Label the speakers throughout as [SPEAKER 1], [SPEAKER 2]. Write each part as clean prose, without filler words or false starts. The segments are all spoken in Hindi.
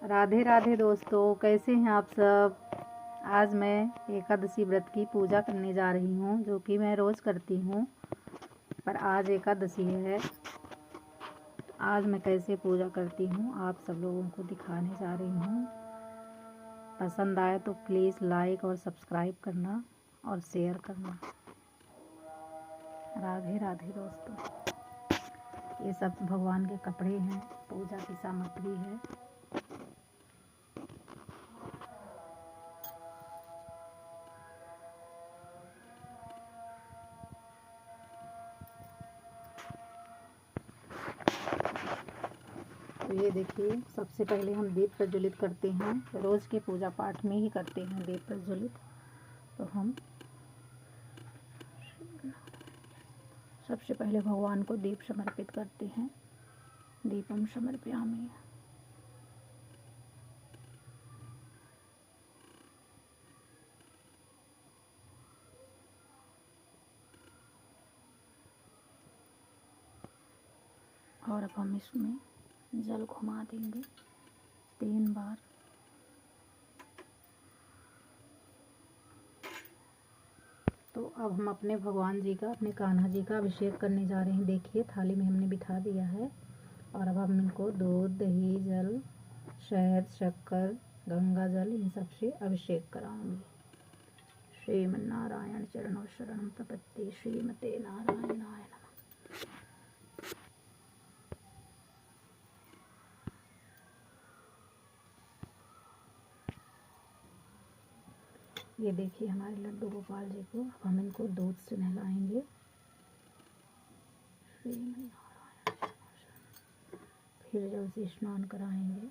[SPEAKER 1] राधे राधे दोस्तों, कैसे हैं आप सब। आज मैं एकादशी व्रत की पूजा करने जा रही हूँ, जो कि मैं रोज़ करती हूँ, पर आज एकादशी है। आज मैं कैसे पूजा करती हूँ आप सब लोगों को दिखाने जा रही हूँ। पसंद आए तो प्लीज़ लाइक और सब्सक्राइब करना और शेयर करना। राधे राधे दोस्तों। ये सब भगवान के कपड़े हैं, पूजा की सामग्री है। तो ये देखिए, सबसे पहले हम दीप प्रज्वलित करते हैं। रोज़ के पूजा पाठ में ही करते हैं दीप प्रज्वलित। तो हम सबसे पहले भगवान को दीप समर्पित करते हैं। दीपम समर्पयामि। और अब हम इसमें जल घुमा देंगे 3 बार। तो अब हम अपने भगवान जी का, अपने कान्हा जी का अभिषेक करने जा रहे हैं। देखिए, थाली में हमने बिठा दिया है। और अब हम इनको दूध, दही, जल, शहद, शक्कर, गंगा जल, इन सब से अभिषेक कराऊंगी। श्रीमन्नारायण चरणों शरणं प्रपत्ति, श्रीमते नारायणाय नमः। ये देखिए हमारे लड्डू गोपाल जी को। अब हम इनको दूध से नहलाएंगे। श्रीमन्नारायण। फिर जल से स्नान कराएंगे।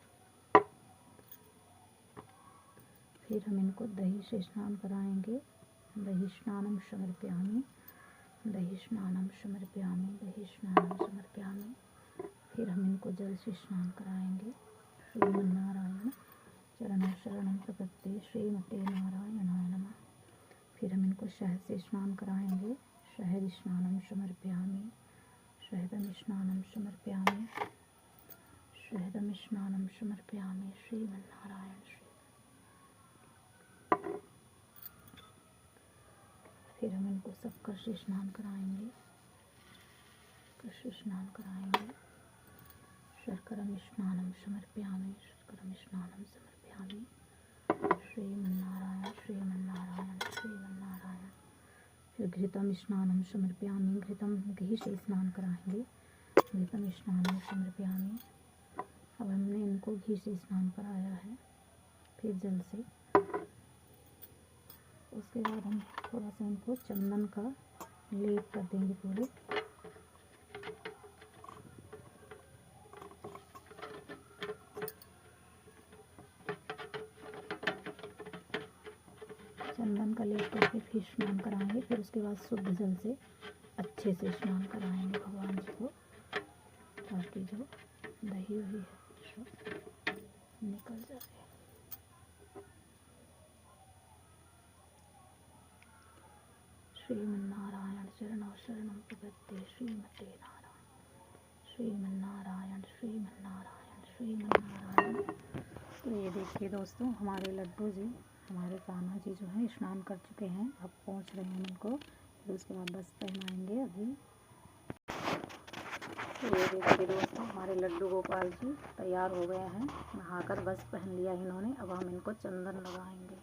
[SPEAKER 1] फिर हम इनको दही से स्नान कराएंगे। दही स्नानम समर्पयामि, दही स्नानम समर्पयामि, दही स्नानम समर्पयामि। फिर हम इनको जल से स्नान कराएंगे। श्रीमन्नारायण चरणों शरणं प्रपत्ति, श्रीमते नारायणाय नमः। फिर हम इनको शहद से स्नान कराएंगे। शहद स्नानम समर्पयामि, शहदम स्नानम समर्पयामि, शहदम स्नानम समर्पयामि। श्रीमन्नारायण। फिर हम इनको शक्कर से स्नान कराएंगे। स्नान कराएंगे। शर्करम स्नानम समर्पयामि, शर्करम स्नानम समर्पयामि। श्रीमन्नारायण श्रीमन्नारायण श्रीमन्नारायण। फिर घृतम स्नानम समर्पयामि, घृतम घी से स्नान कराएंगे। घृतम स्नानम समर्पयामि। अब हमने इनको घी से स्नान कराया है, फिर जल से। उसके बाद हम थोड़ा सा इनको चंदन का लेप कर देंगे पूरे। चंदन का लेप करके फिर स्नान कराएंगे। फिर उसके बाद शुद्ध जल से अच्छे से स्नान कराएंगे भगवान जी को, ताकि जो दही वही है सब निकल जाए। श्रीमन्नारायण चरणों शरणं प्रपत्ति, श्रीमते नारायण। श्रीमन्नारायण श्रीमन्नारायण श्रीमन्नारायण। तो ये देखिए दोस्तों, हमारे लड्डू जी, हमारे कान्हा जी जो हैं स्नान कर चुके हैं। अब पहुंच रहे हैं इनको। फिर उसके बाद बस पहनाएंगे अभी। तो ये देखिए दोस्तों, हमारे लड्डू गोपाल जी तैयार हो गए हैं। नहाकर बस पहन लिया इन्होंने। अब हम इनको चंदन लगाएंगे।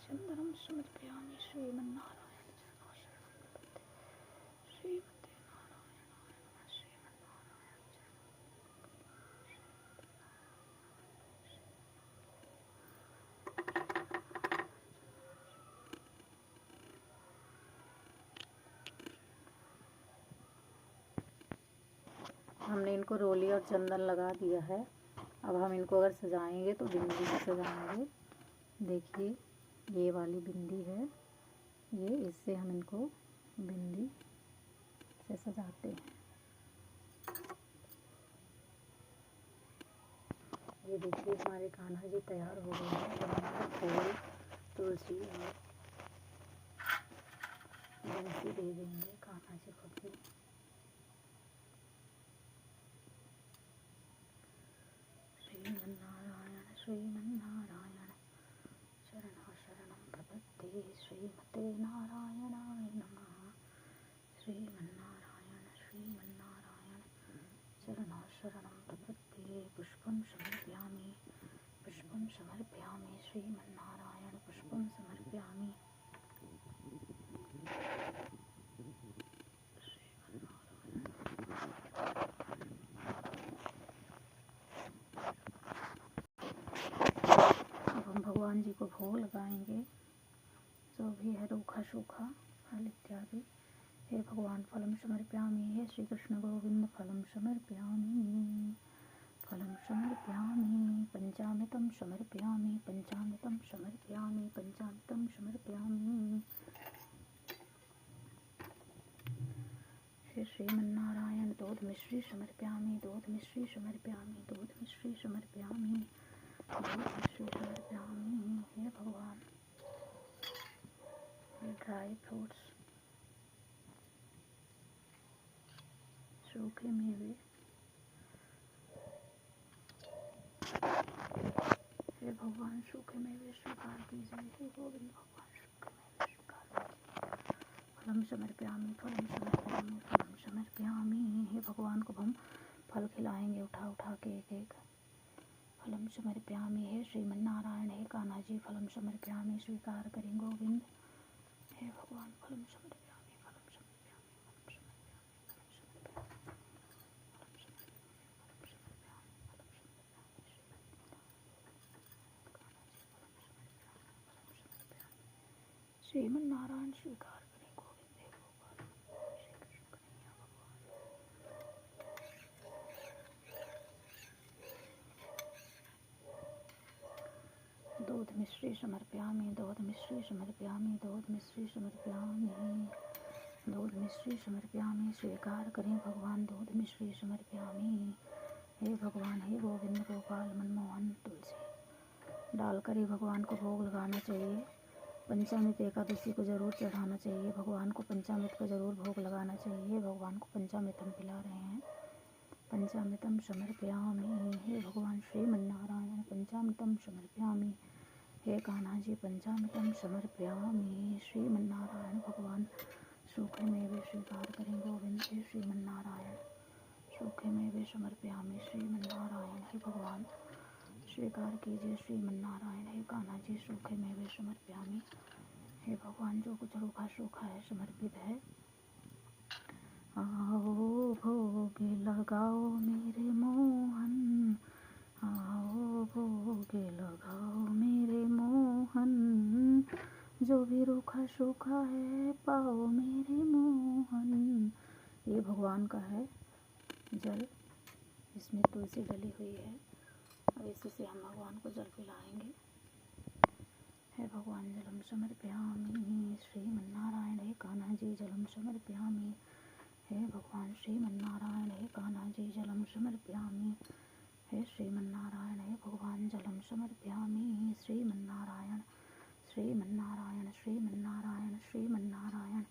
[SPEAKER 1] चंदनम समर्पयामि, श्रीमन्नारायण चरणों शरणं प्रपत्ति, श्रीमते नारायणाय नमः। श्रीमन्नारायण। हमने इनको रोली और चंदन लगा दिया है। अब हम इनको अगर सजाएंगे तो बिंदी से सजाएंगे। देखिए, ये वाली बिंदी है, ये इससे हम इनको बिंदी से सजाते हैं। ये देखिए हमारे कान्हा जी तैयार हो गए हैं। फूल, तुलसी और बंसी दे देंगे कान्हा जी को भी। श्रीमन्नारायण श्रीमन्नारायण शरणं शरणं प्रपद्ये श्रीमते नारायणाय नमः। श्रीमन्नारायण श्रीमन्नारायण शरणं शरणं प्रपद्ये। पुष्पं समर्पयामि पुष्पं समर्पयामि श्रीमन्नारायण पुष्पं समर्पयामि। अब हम भगवान जी को भोग लगाएंगे, जो भी है रूखा सूखा फल इत्यादि। हे भगवान फलम समर्पयामि, हे श्री कृष्ण गोविंद फलम समर्पयामि फलम समर्पयामि। पंचामृतं समर्पयामि पंचामृतं समर्पयामि पंचामृतं समर्पयामि। हे श्रीमन्नारायण दूध मिश्री समर्पयामि दूध मिश्री समर्पयामि दूध मिश्री समर्पयामि दूध मिश्री समर्पयामि। हे भगवान ये ड्राई फ्रूट्स, सूखे मेवे, हे भगवान सूखे मेवे स्वीकार कीजिए। हे गोविंद भगवान सूखे मेवे स्वीकार कीजिए। फलम समर्पयामि फलम समर्पयामि फलम समर्पयामि। हे भगवान को हम फल खिलाएंगे उठा उठा के एक एक। फलम समर्पयामि, हे श्रीमन्नारायण हे कान्हा जी फलम समर्पयामि स्वीकार करें गोविंद। हे भगवान फलम समर्पयामि फलम समर्पयामि फलम समर्पयामि फलम समर्पयामि फलम समर्पयामि श्रीमन्नारायण स्वीकार करें गोविंद। हे भगवान श्री कृष्ण कन्हैया भगवान। दूध मिश्री समर्पयामि दूध मिश्री समर्पयामि दूध मिश्री समर्पयामि दूध मिश्री समर्पयामि स्वीकार करें भगवान दूध मिश्री समर्पयामि। हे भगवान हे गोविंद गोपाल मनमोहन तुलसी डालकर ही भगवान को भोग लगाना चाहिए। पंचामृत एकादशी को जरूर चढ़ाना चाहिए। भगवान को पंचामृत का जरूर भोग लगाना चाहिए। भगवान को पंचामृत हम पिला रहे हैं। पंचामृतम समर्पयामि, हे भगवान श्रीमन्नारायण पंचामृतम समर्पयामि। हे कान्हा जी पंचामृतम समर्पयामि श्रीमन्नारायण। भगवान सूखे मेवे स्वीकार करें गोविंद। हे श्रीमन्नारायण सूखे मेवे समर्पयामि श्रीमन्नारायण। हे भगवान स्वीकार कीजिए श्रीमन्नारायण। हे कान्हा जी सूखे मेवे समर्पयामि। हे भगवान जो कुछ रूखा सूखा है समर्पित है। आओ भोग लगाओ मेरे मोहन आओ भोग लगाओ मेरे मोहन। जो भी रूखा सूखा है पाओ मेरे मोहन। ये भगवान का है जल, इसमें तुलसी डली हुई है। अब इससे हम भगवान को जल पिलाएंगे। हे भगवान जलम समर्पयामि श्रीमन्नारायण। हे कान्हा जी जलम समर्पयामि। हे भगवान श्रीमन्नारायण हे कान्हा जी जलम समर्पयामि। हे श्रीमन्नारायण हे भगवान जलम समर्पयामि श्रीमन्नारायण श्रीमन्नारायण श्रीमन्नारायण श्रीमन्नारायण।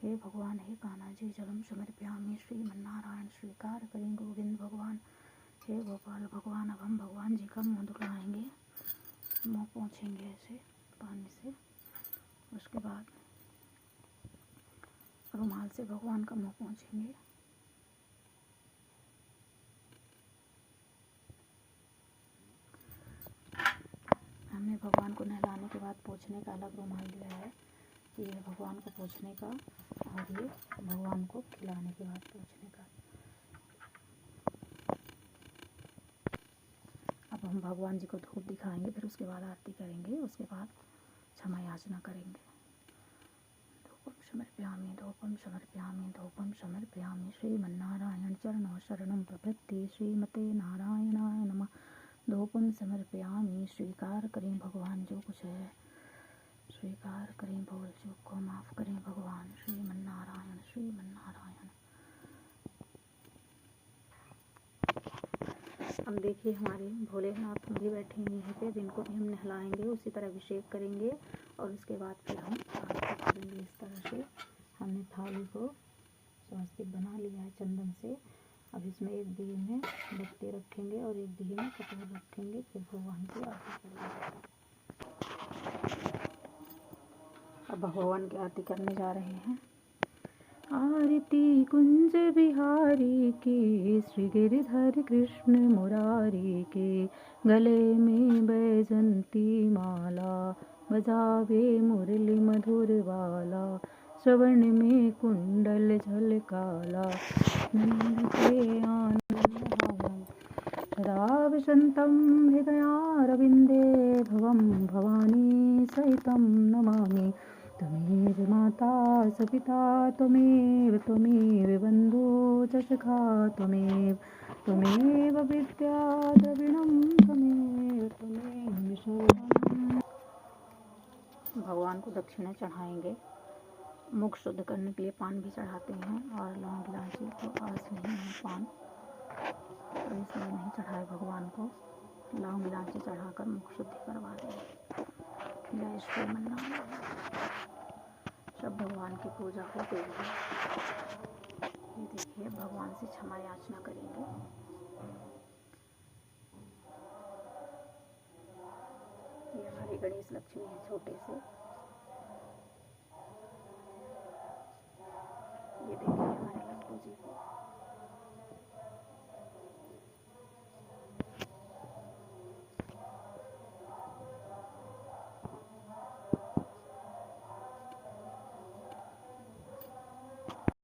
[SPEAKER 1] हे भगवान हे कान्हा जी जलम समर्पयामि श्रीमन्नारायण स्वीकार करें गोविंद भगवान। हे गोपाल भगवान अब हम भगवान जी का मुँह धुलाएंगे, मुँह पोंछेंगे ऐसे पानी से। उसके बाद रुमाल से भगवान का मुँह पोंछेंगे। हमने भगवान को नहलाने के बाद पोंछने का अलग रुमाल दिया है। ये भगवान को पोंछने का और ये भगवान को खिलाने के बाद पोंछने का। अब हम भगवान जी को धूप दिखाएंगे, फिर उसके बाद आरती करेंगे, उसके बाद क्षमा याचना करेंगे। धूपम समर्पयामि धूपम समर्पयामि धूपम समर्पयामि श्रीमन्नारायण चरणों शरणं प्रपद्ये श्रीमते नारायणाय नमः। धूपम समर्पयामि स्वीकार करें भगवान जो कुछ है स्वीकार करें, भूल चूक को माफ़ करें भगवान श्रीमन्नारायण श्रीमन्नारायण। अब देखिए हमारे भोलेनाथ भी बैठे हैं यहीं पे, जिनको भी हम नहलाएंगे, उसी तरह अभिषेक करेंगे और उसके बाद फिर हम आरती करेंगे। इस तरह से हमने थाली को स्वास्तिक बना लिया है चंदन से। अब इसमें एक दिए में बत्ती रखेंगे और एक दिए में कपूर रखेंगे, फिर भगवान की आरती करेंगे। अब भगवान की आरती करने जा रहे हैं। आरती कुंज बिहारी की, श्री गिरिधर कृष्ण मुरारी के, गले में बैजंती माला, बजावे मुरली मधुर वाला, श्रवण में कुंडल झलकाला, नंद के आनंद सदा विशन्तं हृदयारविन्दे, भवं भवानी सहितं नमामि। त्वमेव माता च पिता त्वमेव, त्वमेव बन्धु च सखा त्वमेव विद्या द्रविणं त्वमेव, त्वमेव शरणं। भगवान को दक्षिणा चढ़ाएंगे। मुख शुद्ध करने के लिए पान भी चढ़ाते हैं, और लौंग इलायची तो आस नहीं है पान, तो इसलिए नहीं चढ़ाए भगवान को। लौंग इलायची चढ़ाकर मुख शुद्धि करवा दें। जय श्री मन्नारायण। सब भगवान की पूजा हो गई है। ये देखिए भगवान से क्षमा याचना करेंगे। ये हमारे गणेश लक्ष्मी है छोटे से। ये देखिए हमारे लड्डू जी को।